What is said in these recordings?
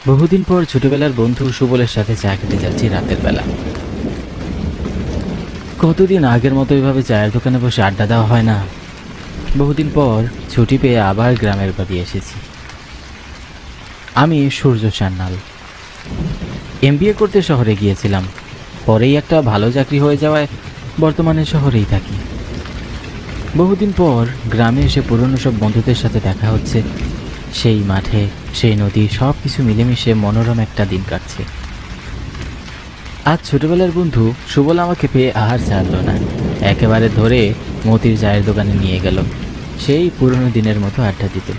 বহুদিন পর ছোটবেলার বন্ধু সুবলের সাথে চা খেতে যাচ্ছি রাতের বেলা। কতদিন আগের মতো এভাবে চায়ের দোকানে বসে আড্ডা দেওয়া হয় না। বহুদিন পর ছুটি পেয়ে আবার গ্রামের বাড়ি এসেছি। আমি সূর্য সান্যাল। এমবিএ করতে শহরে গিয়েছিলাম, পরেই একটা ভালো চাকরি হয়ে যাওয়ায় বর্তমানে শহরেই থাকি। বহুদিন পর গ্রামে এসে পুরনো সব বন্ধুদের সাথে দেখা হচ্ছে। সেই মাঠে, সেই নদী, সব কিছু মিলেমিশে মনোরম একটা দিন কাটছে। আজ ছোটবেলার বন্ধু সুবল আমাকে পেয়ে আর ছাড়ল না, একেবারে ধরে মতির চায়ের দোকানে নিয়ে গেল সেই পুরনো দিনের মতো আড্ডা দিতে।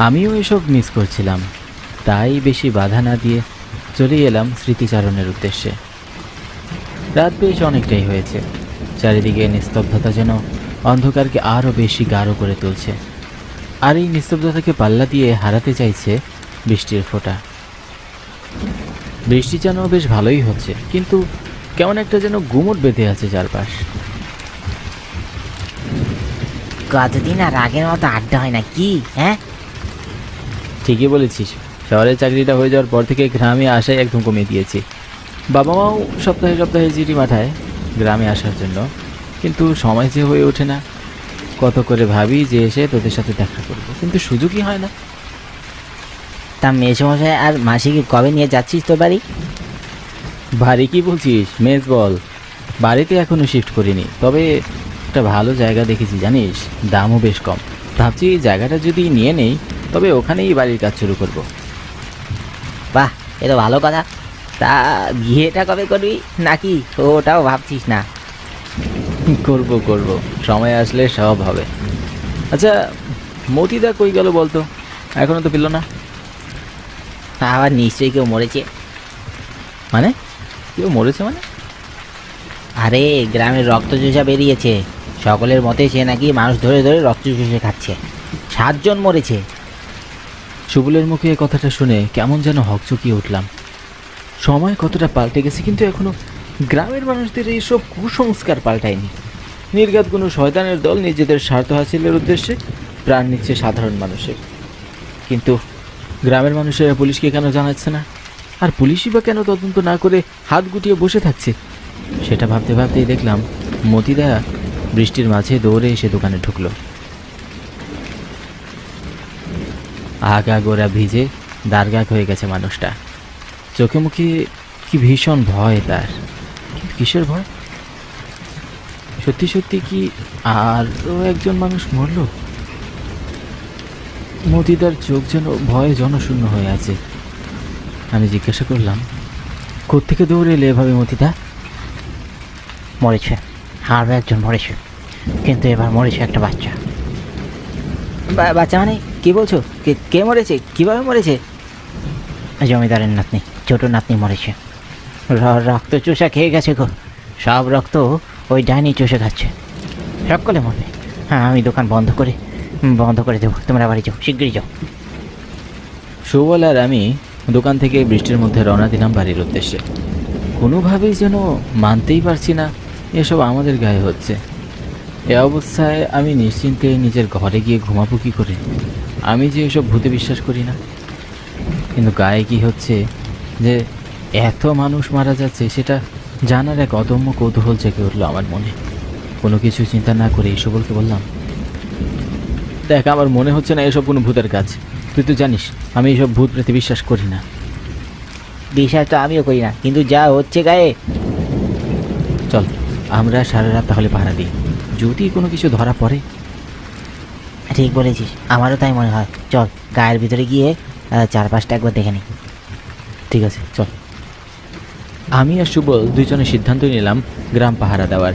আমিও এসব মিস করছিলাম, তাই বেশি বাধা না দিয়ে চলে এলাম স্মৃতিচারণের উদ্দেশ্যে। রাত বেশ অনেকটাই হয়েছে, চারিদিকে নিস্তব্ধতা যেন অন্ধকারকে আরও বেশি গাঢ় করে তুলছে। আর এই নিস্তব্ধতাকে পাল্লা দিয়ে হারাতে চাইছে বৃষ্টির ফোঁটা। বৃষ্টি যেন বেশ ভালোই হচ্ছে, কিন্তু কেমন একটা যেন গুমট বেঁধে আছে চারপাশ। কতদিন আর আগের মতো আড্ডা হয় না কি? হ্যাঁ, ঠিকই বলেছিস, শহরের চাকরিটা হয়ে যাওয়ার পর থেকে গ্রামে আসাই একদম কমিয়ে দিয়েছি। বাবা মাও সপ্তাহে সপ্তাহে চিঠি পাঠায় গ্রামে আসার জন্য, কিন্তু সময় যে হয়ে ওঠে না। কত করে ভাবি যে এসে তোদের সাথে দেখা করবো, কিন্তু সুযোগই হয় না। তা মেসমশাই আর মাসিকে কবে নিয়ে যাচ্ছিস তোর বাড়ি? বাড়ি কি বলছিস, মেস বল। বাড়িতে এখনও শিফট করিনি, তবে একটা ভালো জায়গা দেখেছি জানিস, দামও বেশ কম। ভাবছি এই জায়গাটা যদি নিয়ে নেই তবে ওখানেই বাড়ির কাজ শুরু করব। বাহ, এ তো ভালো কথা। তা বিয়েটা কবে করবি, নাকি ওটাও ভাবছিস না? করব করব, সময় আসলে সব হবে। আচ্ছা, মতিদা কই গেল বলতো, এখনও তো পেল না। আবার নিশ্চয়ই কেউ মরেছে। মানে কেউ মরেছে মানে? আরে গ্রামের রক্তচোষা বেরিয়েছে, সকলের মতে সে নাকি মানুষ ধরে ধরে রক্ত চুষে খাচ্ছে। 7 জন মরেছে। সুবলের মুখে এ কথাটা শুনে কেমন যেন হকচকিয়ে উঠলাম। সময় কতটা পাল্টে গেছে, কিন্তু এখনো গ্রামের মানুষদের এইসব কুসংস্কার পাল্টায়নি। নির্ঘাত কোনো শয়তানের দল নিজেদের স্বার্থ হাসিলের উদ্দেশ্যে প্রাণ নিচ্ছে সাধারণ মানুষের। কিন্তু গ্রামের মানুষেরা পুলিশকে কেন জানাচ্ছে না? আর পুলিশই বা কেন তদন্ত না করে হাত গুটিয়ে বসে থাকছে? সেটা ভাবতে ভাবতেই দেখলাম মতিদা বৃষ্টির মাঝে দৌড়ে এসে দোকানে ঢুকলো। আগা গোড়া ভিজে দারগাগ হয়ে গেছে মানুষটা। চোখে মুখে কি ভীষণ ভয় তার। কিন্তু কিসের ভয়? সত্যি সত্যি কি আরও একজন মানুষ মরল? মতিদার চোখ যেন ভয়ে জনশূন্য হয়ে আছে। আমি জিজ্ঞাসা করলাম, কোত্থেকে দৌড়ে এলে এভাবে মতিদা? মরেছে, আরও একজন মরেছে, কিন্তু এবার মরেছে একটা বাচ্চা। বাচ্চা মানে কি বলছো? কে মরেছে? কিভাবে মরেছে? জমিদারের নাতনি, ছোট নাতনি মরেছে। রক্ত চুষা খেয়ে গেছে গো। সব রক্ত ওই ডাইনি চুষে খাচ্ছে। সকলে মরবে। হ্যাঁ, আমি দোকান বন্ধ করে দেবো। তোমরা বাড়ি যাও, শিগগিরই যাও। সুবল আর আমি দোকান থেকে বৃষ্টির মধ্যে রওনা দিলাম বাড়ির উদ্দেশ্যে। কোনোভাবেই যেন মানতেই পারছি না এসব আমাদের গায়ে হচ্ছে। এ অবস্থায় আমি নিশ্চিন্তে নিজের ঘরে গিয়ে ঘুমাবো কী করে? আমি যে এসব ভূতে বিশ্বাস করি না, কিন্তু গায়ে কি হচ্ছে যে এত মানুষ মারা যাচ্ছে সেটা জানার এক অদম্য কৌতূহল জেগে উঠলো আমার মনে। কোনো কিছু চিন্তা না করে সুবলকে বললাম, দেখ, আমার মনে হচ্ছে না এসব কোনো ভূতের কাজ। তুই তো জানিস আমি এইসব ভূত প্রেতে বিশ্বাস করি না। বিশ্বাস তো আমিও করি না, কিন্তু যা হচ্ছে গায়ে। চল আমরা সারা রাত তাহলে পাহারা দিই, যদি কোনো কিছু ধরা পড়ে। ঠিক বলেছিস, আমারও তাই মনে হয়। চল গায়ের ভিতরে গিয়ে চারপাশটা একবার দেখে নিই। ঠিক আছে, চল। আমি আর সুবল দুইজনে সিদ্ধান্ত নিলাম গ্রাম পাহারা দেওয়ার।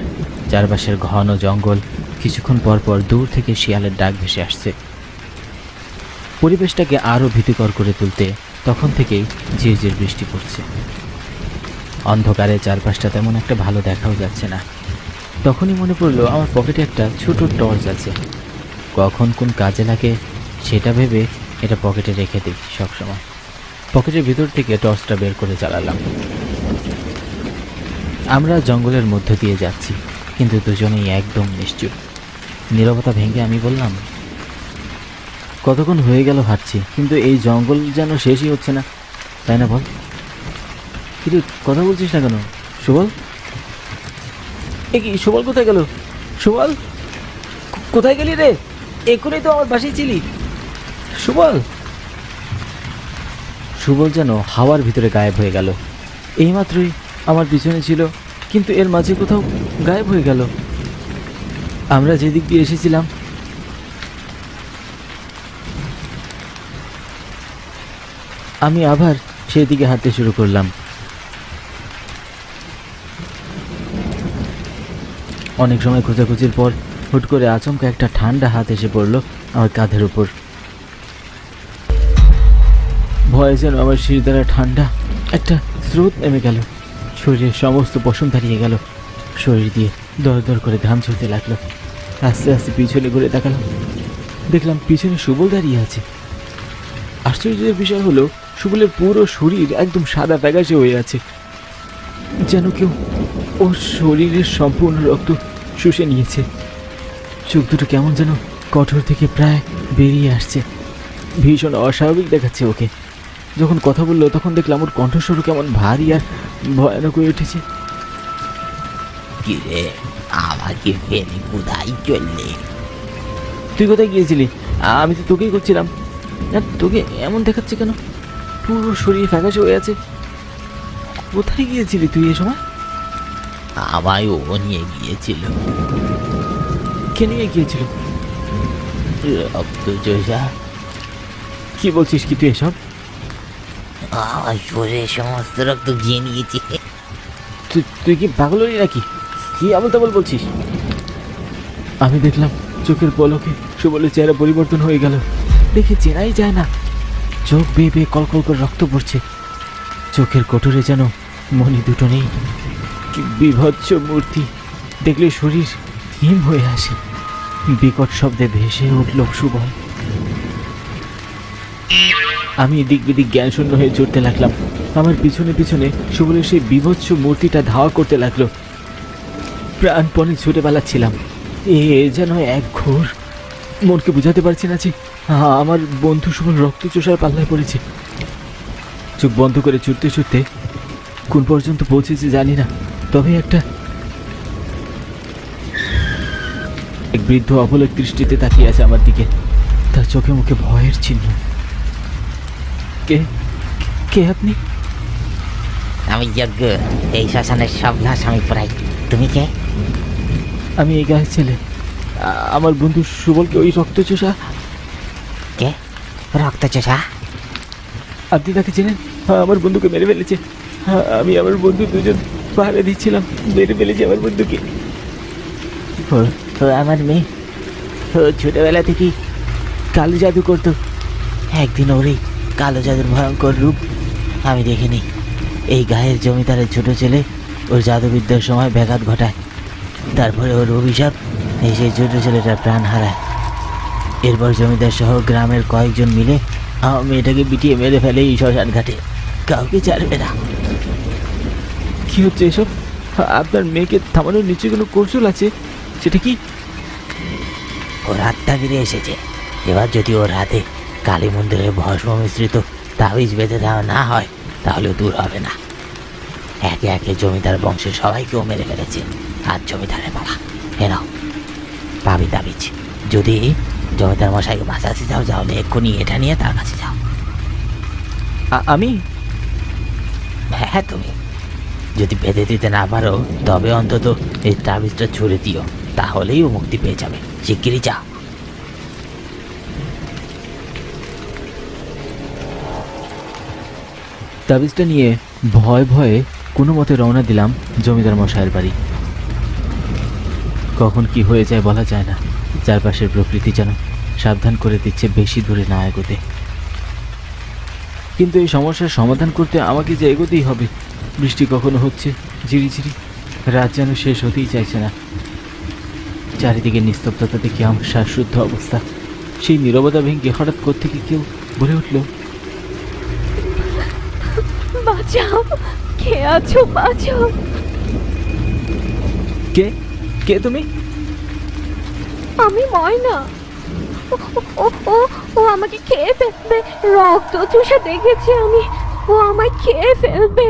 চারপাশের ঘন জঙ্গল, কিছুক্ষণ পর পর দূর থেকে শিয়ালের ডাক ভেসে আসছে। পরিবেশটাকে আরও ভীতিকর করে তুলতে তখন থেকেই ঝিরঝির বৃষ্টি পড়ছে। অন্ধকারে চারপাশটা তেমন একটা ভালো দেখাও যাচ্ছে না। তখনই মনে পড়লো আমার পকেটে একটা ছোট টর্চ আছে। কখন কোন কাজে লাগে সেটা ভেবে এটা পকেটে রেখে দিই সবসময়। পকেটের ভিতর থেকে টর্চটা বের করে জ্বালালাম। আমরা জঙ্গলের মধ্য দিয়ে যাচ্ছি, কিন্তু দুজনেই একদম নিশ্চুপ। নীরবতা ভেঙে আমি বললাম, কতক্ষণ হয়ে গেল হাঁটছি, কিন্তু এই জঙ্গল যেন শেষই হচ্ছে না, তাই না বল? কিন্তু কথা বলছিস না কেন সুবল? এ কি সুবল, কোথায় গেল সুবল? কোথায় গেলি রে? এক্ষুনি তো আমার পাশেই ছিলি সুবল। সুবল যেন হাওয়ার ভিতরে গায়েব হয়ে গেল। এইমাত্রই আমার পিছনে ছিল, কিন্তু এর মাঝে কোথাও গায়েব হয়ে গেল। আমরা যেদিক দিয়ে এসেছিলাম আমি আবার সেই দিকে হাঁটতে শুরু করলাম। অনেক সময় খোঁজাখুঁজির পর হুট করে আচমকা একটা ঠান্ডা হাত এসে পড়ল আমার কাঁধের উপর। ভয়ে যেন আমার শির দ্বারা ঠান্ডা একটা স্রোত নেমে গেল। শরীরের সমস্ত পশম দাঁড়িয়ে গেল, শরীর দিয়ে দর দর করে ঘাম ঝরতে লাগলো। আস্তে আস্তে পিছনে ঘুরে তাকালাম, দেখলাম পিছনে সুবল দাঁড়িয়ে আছে। আশ্চর্যের বিষয় হলো সুবলের পুরো শরীর একদম সাদা ফ্যাকাশে হয়ে আছে, যেন কেউ ওর শরীরের সম্পূর্ণ রক্ত শুষে নিয়েছে। চোখ দুটো কেমন যেন কঠোর থেকে প্রায় বেরিয়ে আসছে, ভীষণ অস্বাভাবিক দেখাচ্ছে ওকে। যখন কথা বললো তখন দেখলাম ওর কণ্ঠস্বরও কেমন ভারী আর ভয়ানক হয়ে উঠেছে। কিরে, আমাকে ফেলে কোথায় চললে? তুই কোথায় গিয়েছিলি? আমি তো তোকেই করছিলাম। না, তোকে এমন দেখাচ্ছে কেন? পুরো শরীর ফ্যাকাশে হয়ে আছে। কোথায় গিয়েছিলি তুই এ সময়? আমায় ও নিয়ে গিয়েছিল। কে নিয়ে গিয়েছিল? রক্তচোষা। কি বলছিস কি তুই এসব? আমার শরীরের সমস্ত রক্ত গিয়ে নিয়েছে। তুই কি পাগল হলি নাকি? কি আবল তাবল বলছিস? আমি দেখলাম চোখের পলকে সুবলের চেহারা পরিবর্তন হয়ে গেল। দেখে চেনাই যায় না। চোখ বেয়ে বেয়ে কলকল করে রক্ত পড়ছে, চোখের কোটরে যেন মণি দুটো নেই। কি বিভৎস মূর্তি! দেখলে শরীর হিম হয়ে আসে। বিকট শব্দে ভেসে উঠল সুবল। আমি এদিক বিদিক জ্ঞান শূন্য হয়ে চড়তে লাগলাম। আমার পিছনে পিছনে সুবলের সেই বিভৎস মূর্তিটা ধাওয়া করতে লাগলো। প্রাণপণে ছুটে পালাচ্ছিলাম। এ যেন এক ঘোর, মনকে বুঝাতে পারছি না যে আমার বন্ধু সুবল রক্তচোষার পাল্লায় পড়েছে। চোখ বন্ধ করে ছুটতে ছুটতে কোন পর্যন্ত পৌঁছেছে জানি না, তবে এক বৃদ্ধ অবলক দৃষ্টিতে তাকিয়ে আছে আমার দিকে। তার চোখে মুখে ভয়ের চিহ্ন। কে কে আপনি? আমি যজ্ঞ, এই শ্মশানের সব লাশ আমি পড়াই। তুমি কে? আমি এই গায়ের ছেলে। আমার বন্ধু সুবলকে ওই রক্তচোষা। কে রক্তচোষা? আপনি তাকে চেনেন? আমার বন্ধুকে মেরে ফেলেছে। আমি আমার বন্ধু দুজন পাহাড়ে দিচ্ছিলাম, মেরে ফেলেছি আমার বন্ধুকে। ও আমার মেয়ে, ও ছোটবেলা থেকেই কালো জাদু করতো। একদিন ওরই কালো জাদুর ভয়ঙ্কর রূপ আমি দেখিনি। এই গায়ের জমিদারের ছোট ছেলে ওর জাদুবিদ্যার সময় ব্যাঘাত ঘটায়। তারপরে ওর অভিশাপ এই সেই ছোট ছেলেটার প্রাণ হারায়। এরপর জমিদার সহ গ্রামের কয়েকজন মিলে আমার মেয়েটাকে পিটিয়ে মেরে ফেলে এই শ্মশান ঘাটে। কাউকে ছাড়বে না। কি হচ্ছে এসব? আপনার মেয়েকে থামানোর নিচে কোনো কৌশল আছে? সেটা কি? ওর আত্মা ফিরে এসেছে। এবার যদি ওর হাতে কালী মন্দিরের ভস্ম মিশ্রিত তাবিজ বেঁধে দেওয়া না হয় তাহলে দূর হবে না। একে একে জমিদার বংশের সবাইকেও মেরে ফেলেছে। আর জমিদারের বাবা, এ নাও পাবি তাবিজ। যদি জমিদার মশাইকে বাঁচাতে যাও তাহলে এক্ষুনি এটা নিয়ে তার কাছে যাও। আমি? হ্যাঁ তুমি। যদি বেঁধে দিতে না পারো তবে অন্তত এই তাবিজটা ছুড়ে দিও, তাহলেই ও মুক্তি পেয়ে যাবে। শিগগিরই যাও। তাবিজটা নিয়ে ভয়ে ভয়ে কোনো মতে রওনা দিলাম জমিদার মশাইয়ের বাড়ি। কখন কি হয়ে যায় বলা যায় না। চারপাশের প্রকৃতি যেন সাবধান করে দিচ্ছে বেশি দূরে না এগোতে। কিন্তু এই সমস্যার সমাধান করতে আমাকে যে এগোতেই হবে। বৃষ্টি কখনো হচ্ছে ঝিরিঝিরি, রাত যেন শেষ হতেই চাইছে না। চারিদিকে নিস্তব্ধতা দেখে আমার শ্বাসরুদ্ধ অবস্থা। সেই নীরবতা ভেঙে হঠাৎ কোত্থেকে কেউ বলে উঠল, বাঁচাও, কে আছো? বাঁচাও। কে কে তুমি? আমি ময়না। ও ও ও ও আমাকে খেয়ে ফেলবে, রক্ত চুষে দেখেছি আমি, ও আমায় খেয়ে ফেলবে।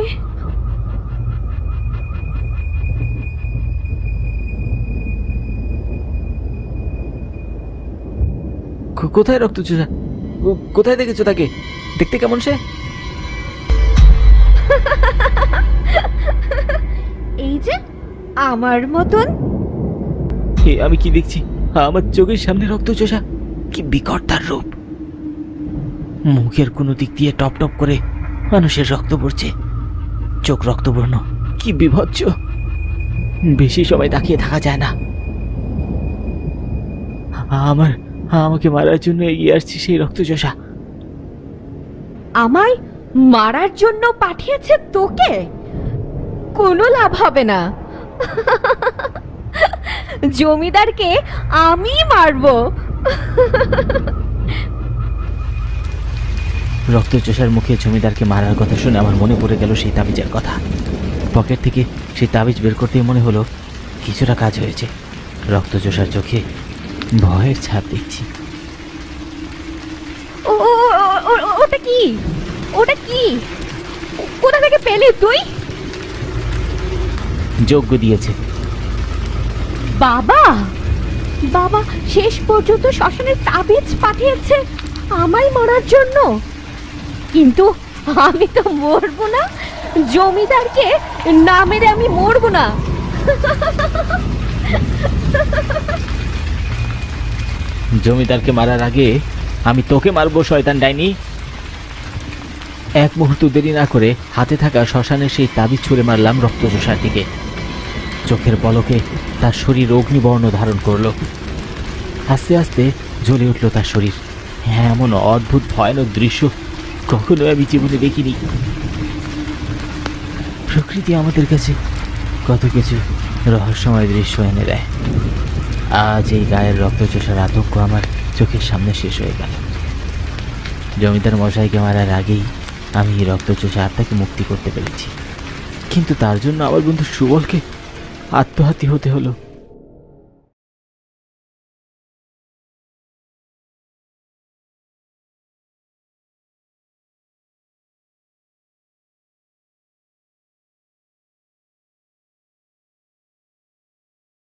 কোথায় রক্তচোষা? কোথায় দেখেছো তাকে? দেখতে কেমন সে? এই যে আমার মতন। আমি কি দেখছি? আমার চোখের সামনে রক্তচোষা। কি বিকট তার রূপ! মুখের কোনো দিক দিয়ে টপ টপ করে মানুষের রক্ত পড়ছে, চোখ রক্তবর্ণ। কি বিভৎস! বেশি সময় তাকিয়ে থাকা যায় না। আমাকে মারার জন্য এগিয়ে আসছে সেই রক্তচোষা। আমায় মারার জন্য পাঠিয়েছে তোকে? কোনো লাভ হবে না। জমিদারকে আমি মারবো। রক্তচোষার মুখে জমিদারকে মারার কথা শুনে আমার মনে পড়ে গেল সেই তাবিজের কথা। পকেট থেকে সেই তাবিজ বের করতেই মনে হলো কিছুটা কাজ হয়েছে। রক্তচোষার চোখে ভয়ের ছাপ দেখছি। ওটা কি? ওটা কি? কোথা থেকে পেলি তুই? যজ্ঞ দিয়েছে। বাবা, বাবা শেষ পর্যন্ত শ্মশানের তাবিজ পাঠিয়েছে আমায় মারার জন্য। কিন্তু আমি তো মরবো না, জমিদারকে না মেরে আমি মরবো না। জমিদারকে মারার আগে আমি তোকে মারবো শয়তান ডাইনি। এক মুহূর্ত দেরি না করে হাতে থাকা শ্মশানের সেই তাবিজ ছুঁড়ে মারলাম রক্তচোষার দিকে। চোখের পলকে তার শরীর অগ্নিবর্ণ ধারণ করলো। আস্তে আস্তে জ্বলে উঠল তার শরীর। হ্যাঁ, এমন অদ্ভুত ভয়ানক দৃশ্য কখনো আমি জীবনে দেখিনি। প্রকৃতি আমাদের কাছে কত কিছু রহস্যময় দৃশ্য এনে দেয়। আজ এই গায়ের রক্তচোষার আতঙ্ক আমার চোখের সামনে শেষ হয়ে গেল। জমিদার মশাইকে মারার আগেই আমি এই রক্তচোষা আত্মাকে মুক্তি করতে পেরেছি, কিন্তু তার জন্য আমার বন্ধু সুবলকে আত্মঘাতী হতে হলো।